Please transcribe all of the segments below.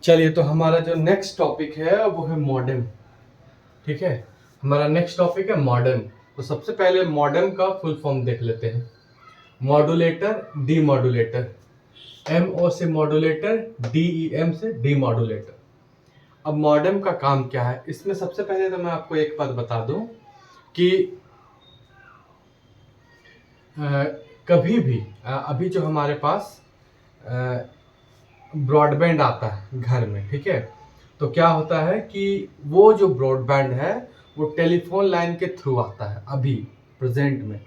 चलिए, तो हमारा जो नेक्स्ट टॉपिक है वो है मॉडेम। ठीक है, हमारा नेक्स्ट टॉपिक है मॉडेम। तो सबसे पहले मॉडेम का फुल फॉर्म देख लेते हैं। Modulator, demodulator. एमओ से मॉड्यूलेटर, डीईएम से डीमॉड्यूलेटर। अब मॉडेम का काम क्या है, इसमें सबसे पहले तो मैं आपको एक बात बता दूं कि कभी भी अभी जो हमारे पास ब्रॉडबैंड आता है घर में, ठीक है, तो क्या होता है कि वो जो ब्रॉडबैंड है वो टेलीफोन लाइन के थ्रू आता है अभी प्रेजेंट में।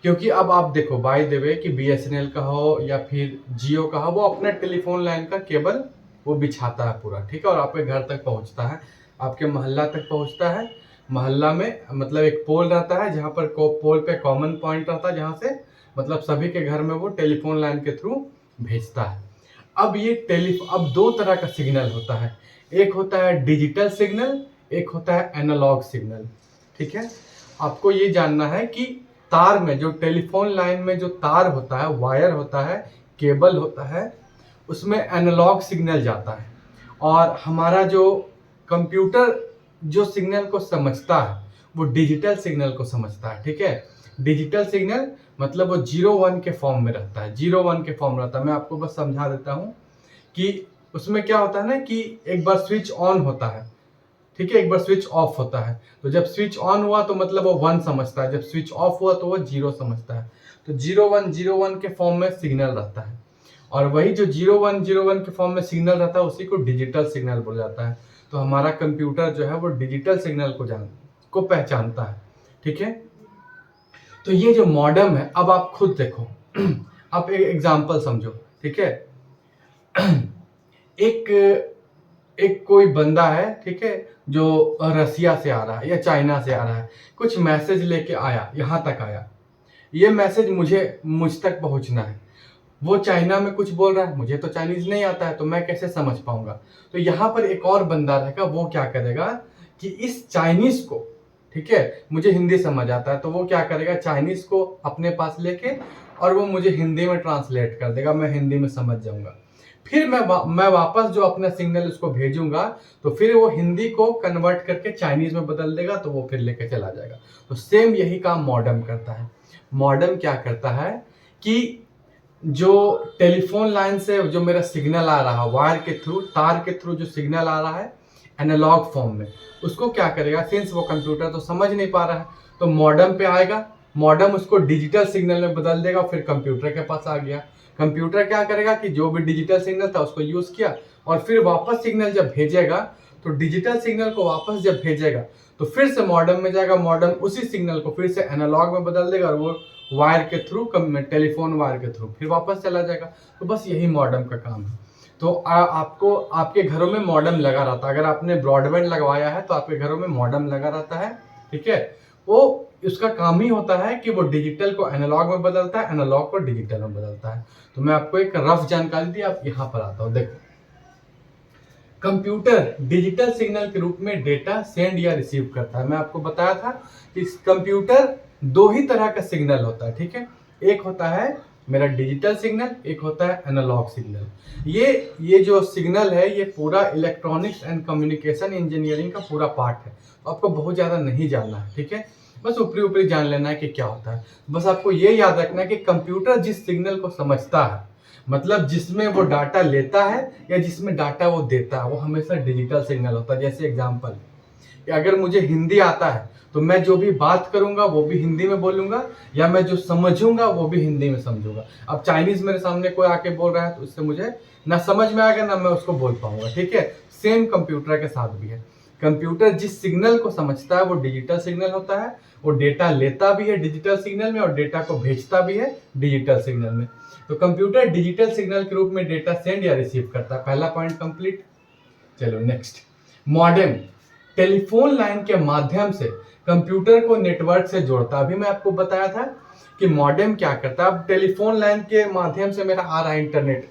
क्योंकि अब आप देखो, बाय द वे कि बीएसएनएल का हो या फिर जियो का हो, वो अपना टेलीफोन लाइन का केबल वो बिछाता है पूरा, ठीक है, और आपके घर तक पहुंचता है, आपके मोहल्ला तक पहुंचता है। मोहल्ला में मतलब एक पोल रहता है जहाँ पर पोल पे कॉमन पॉइंट रहता है, जहाँ से मतलब सभी के घर में वो टेलीफोन लाइन के थ्रू भेजता है। अब ये अब दो तरह का सिग्नल होता है, एक होता है डिजिटल सिग्नल, एक होता है एनालॉग सिग्नल। ठीक है, आपको ये जानना है कि तार में, जो टेलीफोन लाइन में जो तार होता है, वायर होता है, केबल होता है, उसमें एनालॉग सिग्नल जाता है, और हमारा जो कंप्यूटर जो सिग्नल को समझता है वो डिजिटल सिग्नल को समझता है। ठीक है, डिजिटल सिग्नल मतलब वो 0-1 के फॉर्म में रहता है, 0-1 के फॉर्म रहता है। मैं आपको बस समझा देता हूँ कि उसमें क्या होता है ना कि एक बार स्विच ऑन होता है, ठीक है, एक बार स्विच ऑफ होता है। तो जब स्विच ऑन हुआ तो मतलब वो 1 समझता है, जब स्विच ऑफ हुआ तो वो 0 समझता है। तो 0-1 के फॉर्म में सिग्नल रहता है, और वही जो 0-1 के फॉर्म में सिग्नल रहता है उसी को डिजिटल सिग्नल बोला जाता है। तो हमारा कंप्यूटर जो है वो डिजिटल सिग्नल को पहचानता है। ठीक है, तो ये जो मॉडेम है, अब आप खुद देखो आप एक एग्जांपल समझो। ठीक है, एक एक कोई बंदा है, ठीक है, जो रसिया से आ रहा है या चाइना से आ रहा है, कुछ मैसेज लेके आया, यहाँ तक आया, ये मैसेज मुझ तक पहुंचना है। वो चाइना में कुछ बोल रहा है, मुझे तो चाइनीज नहीं आता है, तो मैं कैसे समझ पाऊंगा। तो यहाँ पर एक और बंदा रहेगा, वो क्या करेगा कि इस चाइनीज को, ठीक है, मुझे हिंदी समझ आता है, तो वो क्या करेगा, चाइनीज को अपने पास लेके और वो मुझे हिंदी में ट्रांसलेट कर देगा, मैं हिंदी में समझ जाऊंगा। फिर मैं वापस जो अपना सिग्नल उसको भेजूंगा, तो फिर वो हिंदी को कन्वर्ट करके चाइनीज में बदल देगा, तो वो फिर लेके चला जाएगा। तो सेम यही काम मॉडेम करता है। मॉडेम क्या करता है कि जो टेलीफोन लाइन से जो मेरा सिग्नल आ रहा है, वायर के थ्रू, तार के थ्रू जो सिग्नल आ रहा है एनालॉग फॉर्म में, उसको क्या करेगा, सिंस वो कंप्यूटर तो समझ नहीं पा रहा है, तो मॉडेम पे आएगा, मॉडेम उसको डिजिटल सिग्नल में बदल देगा, फिर कंप्यूटर के पास आ गया। कंप्यूटर क्या करेगा कि जो भी डिजिटल सिग्नल था उसको यूज किया, और फिर वापस सिग्नल जब भेजेगा, तो डिजिटल सिग्नल को वापस जब भेजेगा तो फिर से मॉडेम में जाएगा, मॉडेम उसी सिग्नल को फिर से एनालॉग में बदल देगा, और वो वायर के थ्रू, टेलीफोन वायर के थ्रू फिर वापस चला जाएगा। तो बस यही मॉडेम का काम है। तो आपको आपके घरों में मॉडेम लगा रहता है, अगर आपने ब्रॉडबैंड लगवाया है तो आपके घरों में मॉडेम लगा रहता है। ठीक है, वो उसका काम ही होता है कि वो डिजिटल को एनालॉग में बदलता है, एनालॉग को डिजिटल में बदलता है। तो मैं आपको एक रफ जानकारी दी, आप यहाँ पर आता हूँ। देखो, कंप्यूटर डिजिटल सिग्नल के रूप में डेटा सेंड या रिसीव करता है। मैं आपको बताया था कि कंप्यूटर दो ही तरह का सिग्नल होता है। ठीक है, एक होता है मेरा डिजिटल सिग्नल, एक होता है एनालॉग सिग्नल। ये जो सिग्नल है ये पूरा इलेक्ट्रॉनिक्स एंड कम्युनिकेशन इंजीनियरिंग का पूरा पार्ट है, तो आपको बहुत ज़्यादा नहीं जानना है। ठीक है, बस ऊपरी ऊपरी जान लेना है कि क्या होता है। बस आपको ये याद रखना है कि कंप्यूटर जिस सिग्नल को समझता है, मतलब जिसमें वो डाटा लेता है या जिसमें डाटा वो देता है, वो हमेशा डिजिटल सिग्नल होता है। जैसे एग्जांपल, कि अगर मुझे हिंदी आता है तो मैं जो भी बात करूंगा वो भी हिंदी में बोलूंगा, या मैं जो समझूंगा वो भी हिंदी में समझूंगा। अब चाइनीज मेरे सामने कोई आके बोल रहा है तो उससे मुझे ना समझ में आएगा, ना मैं उसको बोल पाऊंगा। ठीक है, सेम कंप्यूटर के साथ भी है। कंप्यूटर जिस सिग्नल को समझता है वो डिजिटल सिग्नल होता है, वो डेटा लेता भी है डिजिटल सिग्नल में और डेटा को भेजता भी है डिजिटल सिग्नल में। तो कंप्यूटर डिजिटल सिग्नल के रूप में डेटा सेंड या रिसीव करता है। पहला पॉइंट कंप्लीट। चलो नेक्स्ट, मॉडेम टेलीफोन लाइन के माध्यम से कंप्यूटर को नेटवर्क से जोड़ता है। अभी मैं आपको बताया था कि मॉडेम क्या करता है। अब टेलीफोन लाइन के माध्यम से मेरा आ रहा है इंटरनेट,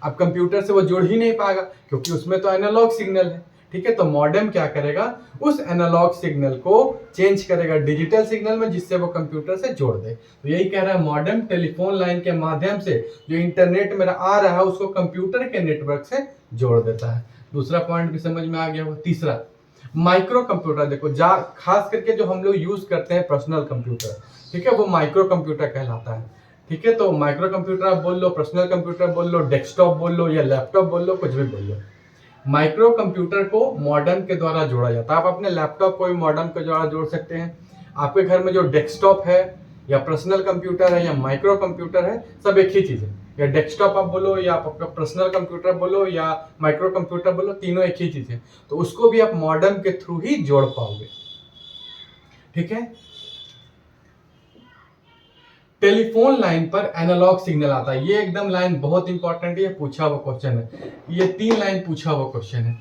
अब कंप्यूटर से वो जुड़ ही नहीं पाएगा क्योंकि उसमें तो एनालॉग सिग्नल है। ठीक है। तो मॉडेम क्या करेगा, उस एनालॉग सिग्नल को चेंज करेगा डिजिटल सिग्नल में, जिससे वो कंप्यूटर से जोड़ दे। तो यही कह रहा है, मॉडेम टेलीफोन लाइन के माध्यम से जो इंटरनेट मेरा आ रहा है उसको कंप्यूटर के नेटवर्क से जोड़ देता है। दूसरा पॉइंट भी समझ में आ गया होगा। तीसरा, माइक्रो कंप्यूटर। देखो खास करके जो हम लोग यूज करते हैं पर्सनल कंप्यूटर, ठीक है, वो माइक्रो कंप्यूटर कहलाता है। ठीक है, तो माइक्रो कंप्यूटर आप बोल लो, पर्सनल कंप्यूटर बोल लो, डेस्कटॉप बोल लो या लैपटॉप बोल लो, कुछ भी बोल लो। माइक्रो कंप्यूटर को मॉडेम के द्वारा जोड़ा जाता है। आप अपने लैपटॉप को भी मॉडेम के द्वारा जोड़ सकते हैं। आपके घर में जो डेस्कटॉप है या पर्सनल कंप्यूटर है या माइक्रो कंप्यूटर है, सब एक ही चीज है। या डेस्कटॉप आप बोलो या आप आपका पर्सनल कंप्यूटर बोलो या माइक्रो कंप्यूटर बोलो, तीनों एक ही चीज है। तो उसको भी आप मॉडेम के थ्रू ही जोड़ पाओगे। ठीक है। टेलीफोन लाइन पर एनालॉग सिग्नल आता है। ये एकदम लाइन बहुत इंपॉर्टेंट है, ये पूछा हुआ क्वेश्चन है। ये 3 लाइन पूछा हुआ क्वेश्चन है।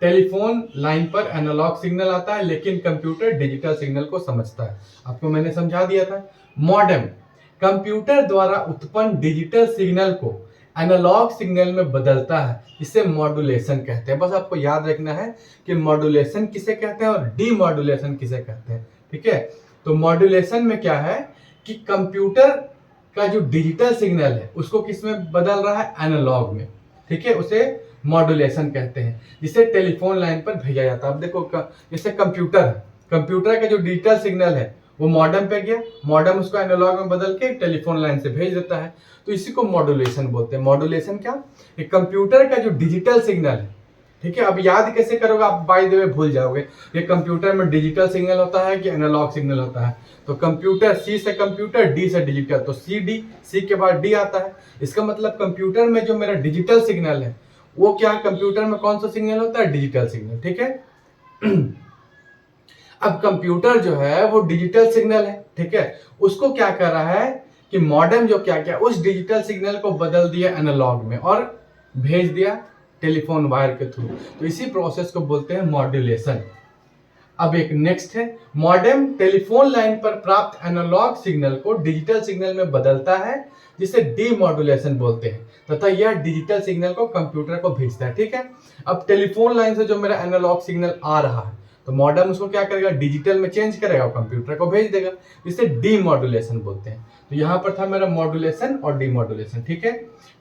टेलीफोन लाइन पर एनालॉग सिग्नल आता है लेकिन कंप्यूटर डिजिटल सिग्नल को समझता है। आपको मैंने समझा दिया था। मॉडेम कंप्यूटर द्वारा उत्पन्न डिजिटल सिग्नल को एनालॉग सिग्नल में बदलता है, इसे मॉड्यूलेशन कहते हैं। बस आपको याद रखना है कि मॉड्यूलेशन किसे कहते हैं और डीमॉड्यूलेशन किसे कहते हैं। ठीक है, तो मॉड्यूलेशन में क्या है कि कंप्यूटर का जो डिजिटल सिग्नल है उसको किस में बदल रहा है, एनालॉग में। ठीक है, उसे मॉड्यूलेशन कहते हैं, जिसे टेलीफोन लाइन पर भेजा जाता है। अब देखो जैसे कंप्यूटर है, कंप्यूटर का जो डिजिटल सिग्नल है वो मॉडेम पे गया, मॉडेम उसको एनालॉग में बदल के टेलीफोन लाइन से भेज देता है। तो इसी को मॉड्यूलेशन बोलते हैं। मॉड्यूलेशन क्या, कंप्यूटर का जो डिजिटल सिग्नल है, ठीक है। अब याद कैसे करोगे आप, बाय द वे भूल जाओगे ये कंप्यूटर में डिजिटल सिग्नल होता है कि एनालॉग सिग्नल होता है। तो कंप्यूटर, सी से कंप्यूटर, डी से डिजिटल, तो सी डी, सी के बाद डी आता है। इसका मतलब कंप्यूटर में जो मेरा डिजिटल सिग्नल है वो क्या, कंप्यूटर में कौन सा सिग्नल होता है, डिजिटल सिग्नल। ठीक है। अब कंप्यूटर जो है वो डिजिटल सिग्नल है, ठीक है, उसको क्या कर रहा है कि मॉडेम जो क्या क्या उस डिजिटल सिग्नल को बदल दिया एनालॉग में और भेज दिया टेलीफोन वायर के थ्रू। तो इसी प्रोसेस को बोलते हैं मॉड्यूलेशन। अब एक नेक्स्ट है, मॉडेम टेलीफोन लाइन पर प्राप्त एनालॉग सिग्नल को डिजिटल सिग्नल में बदलता है, जिसे डीमॉड्यूलेशन बोलते हैं, तथा यह डिजिटल सिग्नल को कंप्यूटर को भेजता है। ठीक है, अब टेलीफोन लाइन से जो मेरा एनालॉग सिग्नल आ रहा है तो मॉडेम उसको क्या करेगा, डिजिटल में चेंज करेगा और कंप्यूटर को भेज देगा, जिसे डीमॉड्यूलेशन बोलते हैं। तो यहाँ पर था मेरा मॉड्यूलेशन और डीमॉड्यूलेशन। ठीक है,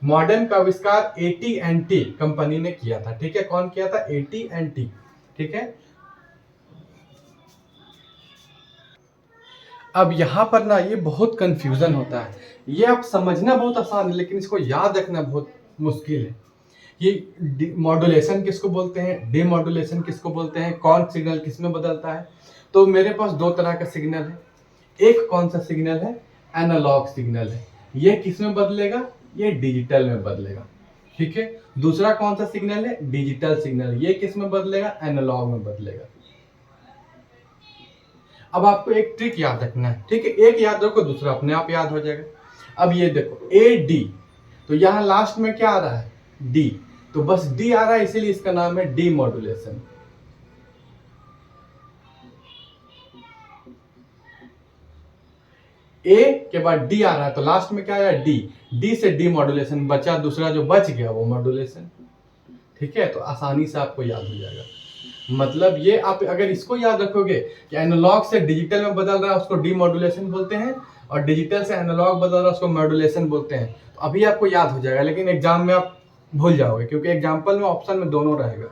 मॉडेम का आविष्कार AT&T कंपनी ने किया था। ठीक है, कौन किया था, AT&T। ठीक है, अब यहां पर ना ये बहुत कंफ्यूजन होता है। ये आप समझना बहुत आसान है लेकिन इसको याद रखना बहुत मुश्किल है। ये मॉड्यूलेशन किसको बोलते हैं, डीमॉड्यूलेशन किसको बोलते हैं, कौन सिग्नल किस में बदलता है। तो मेरे पास 2 तरह का सिग्नल है। एक कौन सा सिग्नल है, एनालॉग सिग्नल है। ये किस में बदलेगा, ये डिजिटल में बदलेगा। ठीक है, दूसरा कौन सा सिग्नल है, डिजिटल सिग्नल। ये किस में बदलेगा, एनालॉग में बदलेगा। अब आपको एक ट्रिक याद रखना है। ठीक है, एक याद रखो दूसरा अपने आप याद हो जाएगा। अब ये देखो AD, तो यहां लास्ट में क्या आ रहा है, D, तो बस D आ रहा है इसीलिए इसका नाम है डीमॉड्यूलेशन। A के बाद D आ रहा है तो लास्ट में क्या आया, D, D से डीमॉड्यूलेशन बचा, दूसरा जो बच गया वो मॉड्यूलेशन। ठीक है, तो आसानी से आपको याद हो जाएगा। मतलब ये आप अगर इसको याद रखोगे कि एनालॉग से डिजिटल में बदल रहा है उसको डीमॉड्यूलेशन बोलते हैं और डिजिटल से एनालॉग बदल रहा है उसको मॉड्यूलेशन बोलते हैं, तो अभी आपको याद हो जाएगा। लेकिन एग्जाम में आप भूल जाओगे क्योंकि एग्जाम्पल में ऑप्शन में दोनों रहेगा।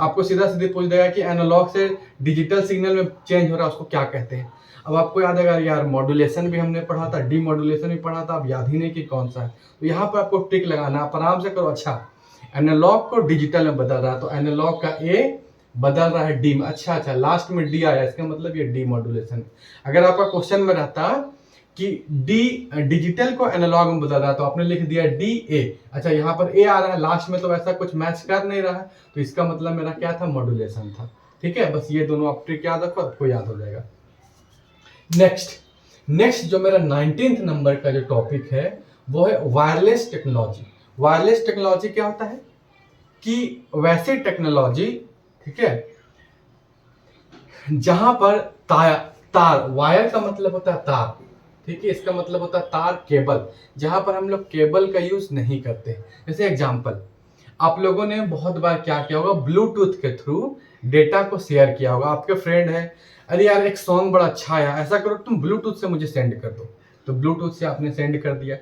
आपको सीधा सीधे पूछ देगा कि एनालॉग से डिजिटल सिग्नल में चेंज हो रहा है उसको क्या कहते हैं। अब आपको याद आएगा यार मॉड्यूलेशन भी हमने पढ़ा था, डीमॉड्यूलेशन भी पढ़ा था, अब याद ही नहीं कि कौन सा है। तो यहाँ पर आपको ट्रिक लगाना, आप आराम से करो। अच्छा, एनालॉग को डिजिटल में बदल रहा है तो एनालॉग का A बदल रहा है D में। अच्छा, लास्ट में D आया, इसका मतलब ये डीमॉड्यूलेशन। अगर आपका क्वेश्चन में रहता कि D डिजिटल को एनालॉग में बदल रहा है तो आपने लिख दिया DA। अच्छा, यहाँ पर A आ रहा है लास्ट में तो वैसा कुछ मैच कर नहीं रहा है, तो इसका मतलब मेरा क्या था, मॉड्यूलेशन था। ठीक है, बस ये दोनों आप ट्रिक याद रखो, आपको याद हो जाएगा। नेक्स्ट जो मेरा 19th नंबर का जो टॉपिक है वो है वायरलेस टेक्नोलॉजी। वायरलेस टेक्नोलॉजी क्या होता है कि वैसी टेक्नोलॉजी, ठीक है, जहां पर तार, वायर का मतलब होता है तार, ठीक है, इसका मतलब होता है तार, केबल, जहां पर हम लोग केबल का यूज नहीं करते। जैसे एग्जांपल, आप लोगों ने बहुत बार क्या किया होगा, ब्लूटूथ के थ्रू डेटा को शेयर किया होगा। आपके फ्रेंड है, अरे यार एक सॉन्ग बड़ा अच्छा आया, ऐसा करो तुम ब्लूटूथ से मुझे सेंड कर दो, तो ब्लूटूथ से आपने सेंड कर दिया।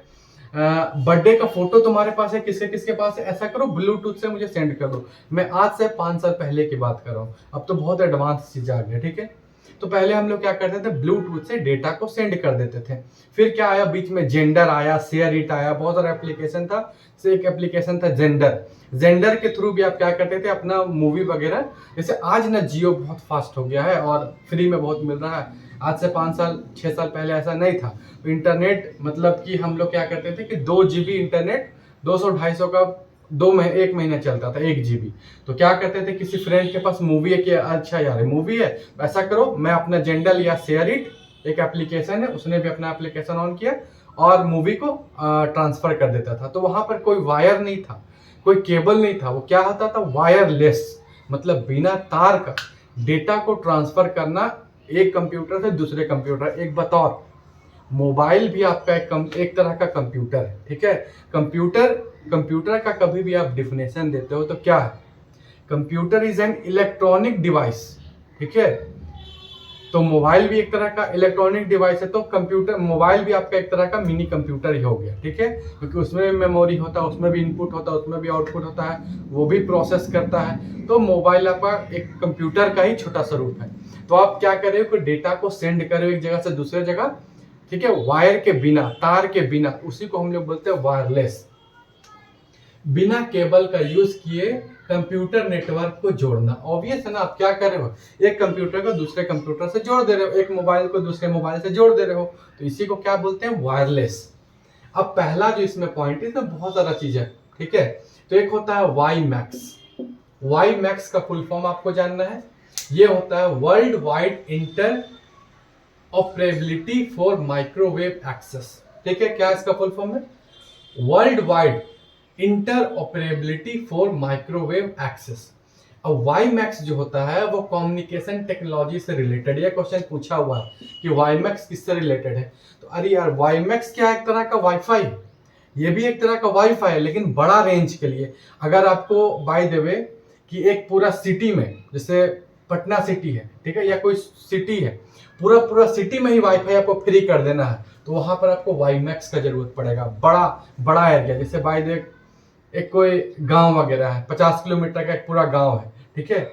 बर्थडे का फोटो तुम्हारे पास है, किसके किसके पास है, ऐसा करो ब्लूटूथ से मुझे सेंड कर दो। मैं आज से 5 साल पहले की बात कर रहा हूँ, अब तो बहुत एडवांस चीज आ गया, ठीक है। तो पहले हम लोग क्या करते थे, ब्लूटूथ से डेटा को सेंड कर देते थे। फिर क्या आया बीच में, जेंडर आया, शेयर इट आया, बहुत सारा एप्लीकेशन था। से एक एप्लीकेशन था जेंडर, जेंडर के थ्रू भी आप क्या करते थे, अपना मूवी वगैरह, जैसे आज ना जियो बहुत फास्ट हो गया है और फ्री में बहुत मिल रहा है, आज से 5 साल 6 साल पहले ऐसा नहीं था। तो इंटरनेट मतलब कि हम लोग क्या करते थे कि 2 GB इंटरनेट 200-250 का 1 महीना चलता था, 1 GB। तो क्या करते थे, किसी फ्रेंड के पास मूवी है कि अच्छा यार मूवी है, ऐसा करो मैं अपना जेंडल या शेयर इट, एक एप्लीकेशन है, उसने भी अपना एप्लीकेशन ऑन किया और मूवी को ट्रांसफर कर देता था। तो वहां पर कोई वायर नहीं था, कोई केबल नहीं था, वो क्या होता था, वायरलेस, मतलब बिना तार का डेटा को ट्रांसफर करना एक कंप्यूटर से दूसरे कंप्यूटर। एक बतौर मोबाइल भी आपका एक तरह का कंप्यूटर है, ठीक है। कंप्यूटर का कभी भी आप डिफिनेशन देते हो तो क्या है, computer is an electronic device, ठीक है। तो मोबाइल भी एक तरह का इलेक्ट्रॉनिक डिवाइस है, तो कंप्यूटर मोबाइल भी आपका एक तरह का मिनी कंप्यूटर ही हो गया, ठीक है, क्योंकि उसमें भी मेमोरी होता है, उसमें भी इनपुट होता है, उसमें भी आउटपुट होता है, वो भी प्रोसेस करता है। तो मोबाइल आपका एक कंप्यूटर का ही छोटा स्वरूप है। तो आप क्या कर रहे हो कि डेटा को सेंड कर रहे हो एक जगह से दूसरे जगह, ठीक है, वायर के बिना, तार के बिना, उसी को हम लोग बोलते हैं वायरलेस। बिना केबल का यूज किए कंप्यूटर नेटवर्क को जोड़ना, ऑब्वियस है ना। आप क्या कर रहे हो, एक कंप्यूटर को दूसरे कंप्यूटर से जोड़ दे रहे हो, एक मोबाइल को दूसरे मोबाइल से जोड़ दे रहे हो, तो इसी को क्या बोलते हैं, वायरलेस। अब पहला जो इसमें पॉइंट है, इसमें बहुत सारा चीज है, ठीक है। तो एक होता है वाई मैक्स, वाई मैक्स का फुल फॉर्म आपको जानना है, ये होता है world wide interoperability for microwave access, ठीक है। क्या इसका फुल फॉर्म है, world wide interoperability for microwave access. अब वाई मैक्स जो होता है वो कम्युनिकेशन टेक्नोलॉजी से रिलेटेड, ये क्वेश्चन पूछा हुआ है कि वाई मैक्स किससे रिलेटेड है। तो अरे यार वाई मैक्स क्या है, एक तरह का वाईफाई, ये भी एक तरह का वाईफाई है लेकिन बड़ा रेंज के लिए। अगर आपको बाय द वे कि एक पूरा सिटी में, जैसे पटना सिटी है, ठीक है, या कोई सिटी है, पूरा पूरा सिटी में ही वाईफाई आपको फ्री कर देना है, तो वहां पर आपको वाई मैक्स का जरूरत पड़ेगा। बड़ा बड़ा एरिया, जैसे बाय द एक कोई गांव वगैरह है, 50 किलोमीटर का एक पूरा गांव है, ठीक है,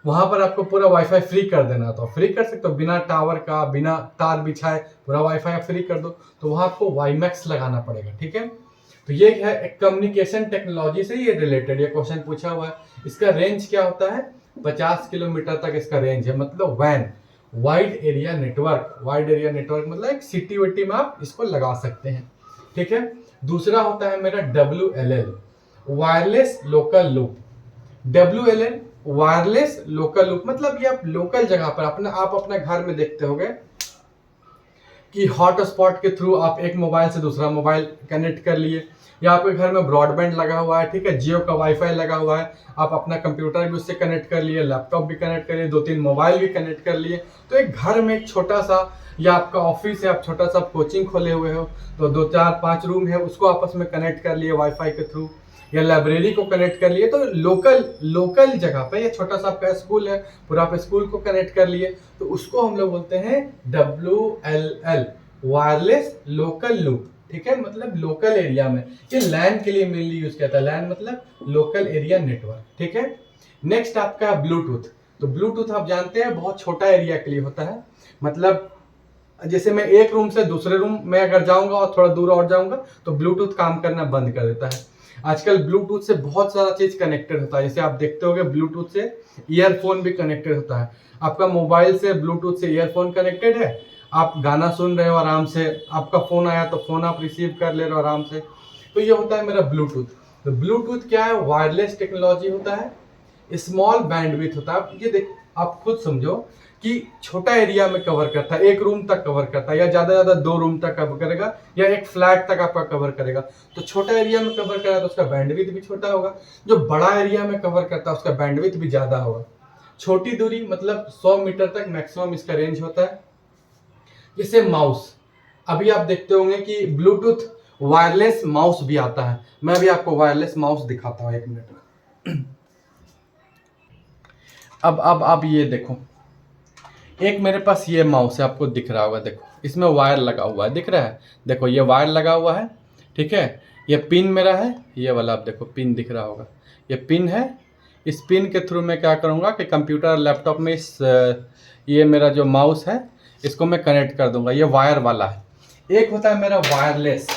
वहां पर आपको पूरा वाईफाई फ्री कर देना, तो फ्री कर सकते हो, बिना टावर का, बिना तार बिछाए पूरा वाईफाई आप फ्री कर दो, तो वहां आपको वाई मैक्स लगाना पड़ेगा, ठीक है। तो ये है एक कम्युनिकेशन टेक्नोलॉजी से ये रिलेटेड ये क्वेश्चन पूछा हुआ है। इसका रेंज क्या होता है, 50 किलोमीटर तक इसका रेंज है, मतलब वैन, wide area network. Wide area network मतलब एक सिटी विटी में आप इसको लगा सकते हैं, ठीक है। दूसरा होता है मेरा WLL, wireless local loop. WLL wireless local loop मतलब ये आप लोकल जगह पर आप अपने घर में देखते होंगे कि हॉटस्पॉट के थ्रू आप एक मोबाइल से दूसरा मोबाइल कनेक्ट कर लिए, या आपके घर में ब्रॉडबैंड लगा हुआ है, ठीक है, जियो का वाईफाई लगा हुआ है, आप अपना कंप्यूटर भी उससे कनेक्ट कर लिए, लैपटॉप भी कनेक्ट कर लिए, 2-3 मोबाइल भी कनेक्ट कर लिए। तो एक घर में एक छोटा सा, या आपका ऑफिस है, आप छोटा सा कोचिंग खोले हुए हो, तो 2-4-5 रूम है, उसको आपस में कनेक्ट कर लिए वाईफाई के थ्रू, या लाइब्रेरी को कनेक्ट कर लिए, तो लोकल जगह पे, या छोटा सा आपका स्कूल है, पूरा आप स्कूल को कनेक्ट कर लिए, तो उसको हम लोग बोलते हैं WLL, वायरलेस लोकल लूप, ठीक है, मतलब लोकल एरिया में। ये लैन के लिए मेनली यूज किया था, लैन मतलब लोकल एरिया नेटवर्क, ठीक है। नेक्स्ट आपका ब्लूटूथ। तो ब्लूटूथ आप जानते हैं बहुत छोटा एरिया के लिए होता है, मतलब जैसे मैं एक रूम से दूसरे रूम में अगर जाऊंगा और थोड़ा दूर और जाऊंगा तो ब्लूटूथ काम करना बंद कर देता है। आजकल ब्लूटूथ से बहुत सारा चीज कनेक्टेड होता है, जैसे आप देखते होंगे ब्लूटूथ से ईयरफोन भी कनेक्टेड होता है। आपका मोबाइल से ब्लूटूथ से ईयरफोन कनेक्टेड है, आप गाना सुन रहे हो आराम से, आपका फोन आया तो फोन आप रिसीव कर ले रहे हो आराम से। तो ये होता है मेरा ब्लूटूथ। तो ब्लूटूथ क्या है, वायरलेस टेक्नोलॉजी होता है, स्मॉल बैंडविड्थ होता है। आप ये देख, आप खुद समझो कि छोटा एरिया में कवर करता है, एक रूम तक कवर करता है, या ज्यादा 2 रूम तक कवर करेगा, या एक फ्लैट तक आपका कवर करेगा। तो छोटा एरिया में कवर करेगा तो उसका बैंडविड्थ भी छोटा होगा, जो बड़ा एरिया में कवर करता है उसका बैंडविड्थ भी ज्यादा होगा। छोटी दूरी मतलब 100 मीटर तक मैक्सिमम इसका रेंज होता है। जैसे माउस, अभी आप देखते होंगे कि ब्लूटूथ वायरलेस माउस भी आता है। मैं भी आपको वायरलेस माउस दिखाता हूँ, 1 मिनट में। अब ये देखो, एक मेरे पास ये माउस है, आपको दिख रहा होगा, देखो इसमें वायर लगा हुआ है, दिख रहा है, देखो ये वायर लगा हुआ है, ठीक है। ये पिन मेरा है, ये वाला आप देखो पिन दिख रहा होगा, ये पिन है। इस पिन के थ्रू मैं क्या करूँगा कि कंप्यूटर लैपटॉप में ये मेरा जो माउस है इसको मैं कनेक्ट कर दूंगा। ये वायर वाला है। एक होता है मेरा वायरलेस,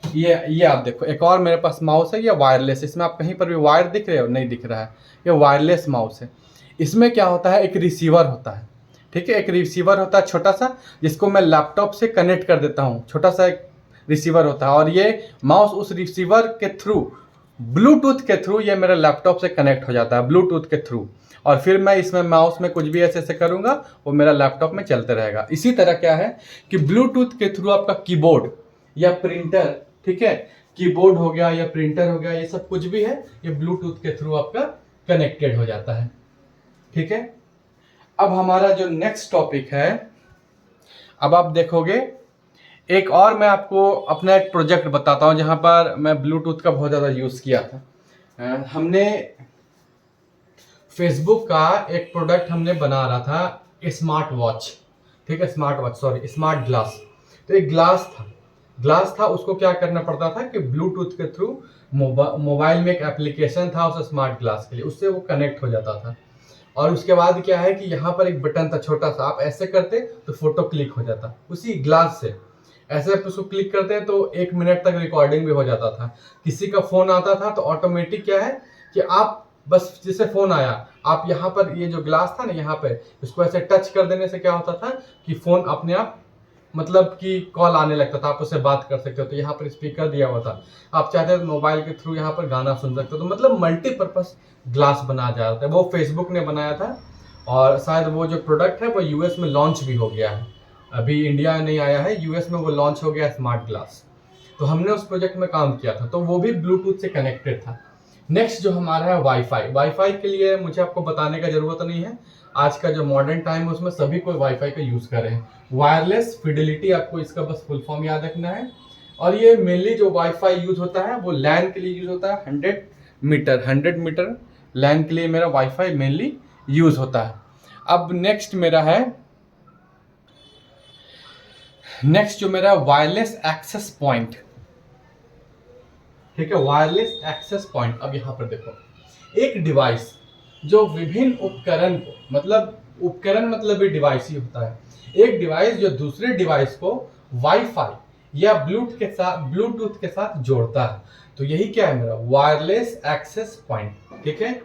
ये आप देखो, एक और मेरे पास माउस है, ये वायरलेस। इसमें आप कहीं पर भी वायर दिख रहे हो, नहीं दिख रहा है, ये वायरलेस माउस है। इसमें क्या होता है, एक रिसीवर होता है, ठीक है, एक रिसीवर होता है छोटा सा, जिसको मैं लैपटॉप से कनेक्ट कर देता हूँ, छोटा सा एक रिसीवर होता है। और ये माउस उस रिसीवर के थ्रू, ब्लूटूथ के थ्रू ये मेरे लैपटॉप से कनेक्ट हो जाता है, ब्लूटूथ के थ्रू। और फिर मैं इसमें माउस में कुछ भी ऐसे ऐसे करूँगा, वो मेरा लैपटॉप में चलते रहेगा। इसी तरह क्या है कि ब्लूटूथ के थ्रू आपका कीबोर्ड या प्रिंटर, ठीक है, कीबोर्ड हो गया या प्रिंटर हो गया, ये सब कुछ भी है, ये ब्लूटूथ के थ्रू आपका कनेक्टेड हो जाता है, ठीक है। अब हमारा जो नेक्स्ट टॉपिक है, अब आप देखोगे, एक और मैं आपको अपना एक प्रोजेक्ट बताता हूं जहां पर मैं ब्लूटूथ का बहुत ज़्यादा यूज़ किया था। हमने फेसबुक का एक प्रोडक्ट हमने बना रहा था, स्मार्ट वॉच, ठीक है, smart watch, sorry smart glass. तो एक ग्लास था, उसको क्या करना पड़ता था कि ब्लूटूथ के थ्रू मोबाइल में एक एप्लीकेशन था उस स्मार्ट ग्लास के लिए, उससे वो कनेक्ट हो जाता था। और उसके बाद क्या है कि यहाँ पर एक बटन था छोटा सा, आप ऐसे करते तो फोटो क्लिक हो जाता उसी ग्लास से। ऐसे आप उसको क्लिक करते तो 1 मिनट तक रिकॉर्डिंग भी हो जाता था। किसी का फोन आता था तो ऑटोमेटिक क्या है कि आप बस जैसे फोन आया, आप यहाँ पर ये जो ग्लास था ना, यहाँ पे इसको ऐसे टच कर देने से क्या होता था कि फोन अपने आप मतलब कि कॉल आने लगता था, आप उससे बात कर सकते हो। तो यहाँ पर स्पीकर दिया हुआ था, आप चाहते तो मोबाइल के थ्रू यहाँ पर गाना सुन सकते हो। तो मतलब मल्टीपर्पज ग्लास बनाया जा रहा था, वो फेसबुक ने बनाया था। और शायद वो जो प्रोडक्ट है वो यूएस में लॉन्च भी हो गया है, अभी इंडिया नहीं आया है, यूएस में वो लॉन्च हो गया स्मार्ट ग्लास। तो हमने उस प्रोजेक्ट में काम किया था, तो वो भी ब्लूटूथ से कनेक्टेड था। नेक्स्ट जो हमारा है वाईफाई के लिए मुझे आपको बताने का जरूरत नहीं है, आज का जो मॉडर्न टाइम है उसमें सभी कोई वाईफाई का यूज कर रहे हैं। वायरलेस फिडेलिटी, आपको इसका बस फुल फॉर्म याद रखना है। और ये मेनली जो वाईफाई यूज होता है वो लैन के लिए यूज होता है, 100 मीटर लैन के लिए मेरा वाईफाई मेनली यूज होता है। अब नेक्स्ट जो मेरा वायरलेस एक्सेस पॉइंट, ठीक है, वायरलेस एक्सेस पॉइंट। अब यहाँ पर देखो, एक डिवाइस जो विभिन्न उपकरण को, मतलब उपकरण मतलब भी डिवाइस ही होता है, एक डिवाइस जो दूसरे डिवाइस को वाईफाई या ब्लूटूथ के साथ जोड़ता है, तो यही क्या है मेरा वायरलेस एक्सेस पॉइंट, ठीक है।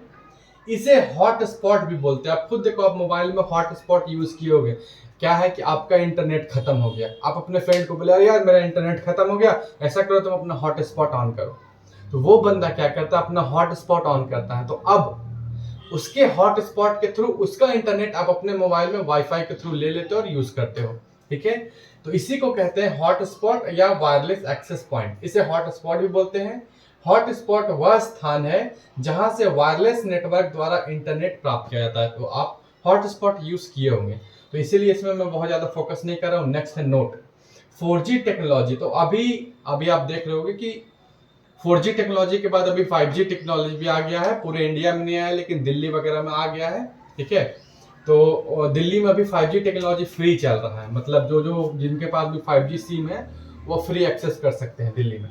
इसे हॉटस्पॉट भी बोलते हैं। आप खुद देखो, आप मोबाइल में हॉटस्पॉट यूज किए होगे, क्या है कि आपका इंटरनेट खत्म हो गया, आप अपने फ्रेंड को बोले यार मेरा इंटरनेट खत्म हो गया, ऐसा करो तुम अपना हॉटस्पॉट ऑन करो। तो वो बंदा क्या करता है, अपना हॉटस्पॉट ऑन करता है। तो अब उसके हॉटस्पॉट के थ्रू उसका इंटरनेट आप अपने मोबाइल में वाईफाई के थ्रू ले लेते हो और यूज करते हो, ठीक है। तो इसी को कहते हैं हॉटस्पॉट या वायरलेस एक्सेस पॉइंट। इसे हॉटस्पॉट भी बोलते हैं। हॉटस्पॉट वह स्थान है जहां से वायरलेस नेटवर्क द्वारा इंटरनेट प्राप्त किया जाता है। तो आप हॉटस्पॉट यूज किए होंगे, तो इसीलिए इसमें मैं बहुत ज्यादा फोकस नहीं कर रहा हूँ। नेक्स्ट है नोट, 4G टेक्नोलॉजी। तो अभी आप देख रहे होगे कि 4G टेक्नोलॉजी के बाद अभी 5G टेक्नोलॉजी भी आ गया है। पूरे इंडिया में नहीं आया, लेकिन दिल्ली वगैरह में आ गया है, ठीक है। तो दिल्ली में अभी 5G टेक्नोलॉजी फ्री चल रहा है, मतलब जो जिनके पास भी 5G सिम है वो फ्री एक्सेस कर सकते हैं दिल्ली में।